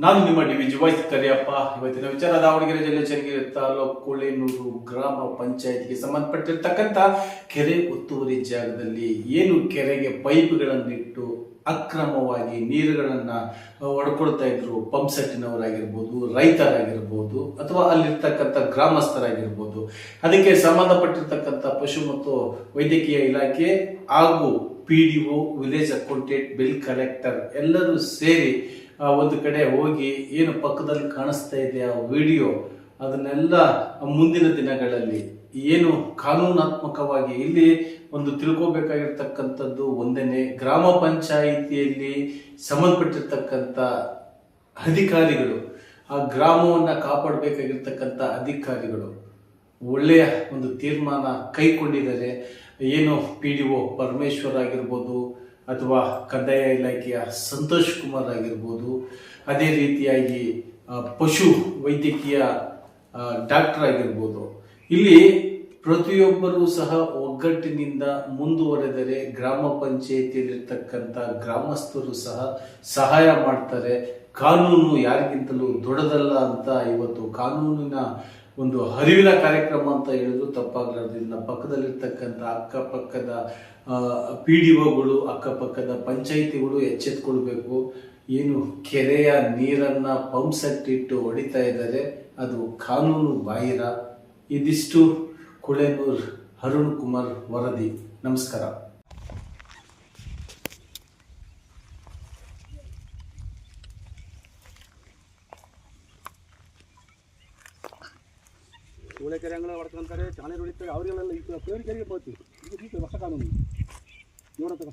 ನಾನು ನಿಮ್ಮ ಡಿ.ವಿ.ಜಿ. ಕರಿಯಪ್ಪ. ಇವತ್ತಿನ ವಿಚಾರ ದಾವಣಗೆರೆ ಜಿಲ್ಲೆ ಚನ್ನಗಿರಿ ತಾಲೂಕು ಕೋಳೇನೂರು ಗ್ರಾಮ ಪಂಚಾಯತ್ಗೆ ಸಂಬಂಧಪಟ್ಟಿರ್ತಕ್ಕಂಥ ಕೆರೆ ಒತ್ತುವರಿ ಜಾಗದಲ್ಲಿ ಏನು ಕೆರೆಗೆ ಪೈಪ್ಗಳನ್ನಿಟ್ಟು ಅಕ್ರಮವಾಗಿ ನೀರುಗಳನ್ನ ಒಡ್ಕೊಳ್ತಾ ಇದ್ರು ಪಂಪ್ ಸೆಟ್ಟಿನವರಾಗಿರ್ಬೋದು, ರೈತರಾಗಿರ್ಬೋದು, ಅಥವಾ ಅಲ್ಲಿರ್ತಕ್ಕಂಥ ಗ್ರಾಮಸ್ಥರಾಗಿರ್ಬೋದು. ಅದಕ್ಕೆ ಸಂಬಂಧಪಟ್ಟಿರ್ತಕ್ಕಂಥ ಪಶು ಮತ್ತು ವೈದ್ಯಕೀಯ ಇಲಾಖೆ ಹಾಗೂ PDO, village accountant, bill collector ಎಲ್ಲರೂ ಸೇರಿ ಒಂದು ಕಡೆ ಹೋಗಿ ಏನು ಪಕ್ಕದಲ್ಲಿ ಕಾಣಿಸ್ತಾ ಇದೆ ಆ ವಿಡಿಯೋ, ಅದನ್ನೆಲ್ಲ ಮುಂದಿನ ದಿನಗಳಲ್ಲಿ ಏನು ಕಾನೂನಾತ್ಮಕವಾಗಿ ಇಲ್ಲಿ ಒಂದು ತಿಳ್ಕೋಬೇಕಾಗಿರ್ತಕ್ಕಂಥದ್ದು ಒಂದೇನೆ, ಗ್ರಾಮ ಪಂಚಾಯಿತಿಯಲ್ಲಿ ಸಂಬಂಧಪಟ್ಟಿರ್ತಕ್ಕಂಥ ಅಧಿಕಾರಿಗಳು, ಆ ಗ್ರಾಮವನ್ನ ಕಾಪಾಡಬೇಕಾಗಿರ್ತಕ್ಕಂಥ ಅಧಿಕಾರಿಗಳು ಒಳ್ಳೆಯ ಒಂದು ತೀರ್ಮಾನ ಕೈಗೊಂಡಿದ್ದಾರೆ. ಏನು PDO ಪರಮೇಶ್ವರ್ ಆಗಿರ್ಬೋದು, ಅಥವಾ ಕಂದಾಯ ಇಲಾಖೆಯ ಸಂತೋಷ್ ಕುಮಾರ್ ಆಗಿರ್ಬೋದು, ಅದೇ ರೀತಿಯಾಗಿ ಪಶು ವೈದ್ಯಕೀಯ ಡಾಕ್ಟರ್ ಆಗಿರ್ಬೋದು, ಇಲ್ಲಿ ಪ್ರತಿಯೊಬ್ಬರೂ ಸಹ ಒಗ್ಗಟ್ಟಿನಿಂದ ಮುಂದುವರೆದರೆ ಗ್ರಾಮ ಪಂಚಾಯಿತಿಯಲ್ಲಿರ್ತಕ್ಕಂಥ ಗ್ರಾಮಸ್ಥರು ಸಹ ಸಹಾಯ ಮಾಡ್ತಾರೆ. ಕಾನೂನು ಯಾರಿಗಿಂತಲೂ ದೊಡ್ಡದಲ್ಲ ಅಂತ ಇವತ್ತು ಕಾನೂನಿನ ಒಂದು ಅರಿವಿನ ಕಾರ್ಯಕ್ರಮ ಅಂತ ಹೇಳಿದ್ರು ತಪ್ಪಾಗಲಾರ್ದಿಲ್ಲ. ಪಕ್ಕದಲ್ಲಿರ್ತಕ್ಕಂಥ ಅಕ್ಕಪಕ್ಕದ PDOಗಳು, ಅಕ್ಕಪಕ್ಕದ ಪಂಚಾಯಿತಿಗಳು ಎಚ್ಚೆತ್ಕೊಳ್ಬೇಕು. ಏನು ಕೆರೆಯ ನೀರನ್ನ ಪಂಪ್ ಸೆಟ್ ಇಟ್ಟು ಹೊಡಿತಾ ಇದ್ದಾರೆ, ಅದು ಕಾನೂನು ಬಾಹಿರ. ಇದಿಷ್ಟು ಕೋಳೇನೂರು ಅರುಣ್ ಕುಮಾರ್ ವರದಿ. ನಮಸ್ಕಾರ. ಕೆರೆ ಅಂಗಳ ಹೊಡ್ಕೊಂತಾರೆ, ಚಾನೆ ಹೊಡಿತಾರೆ, ಅವರಿಗೆಲ್ಲ ಈಗ ಪೇರು ಕೆರೆಗೆ ಹೋಗ್ತೀವಿ. ಇದು ಹೊಸ ಕಾನೂನು ನೋಡತ್ತಗ.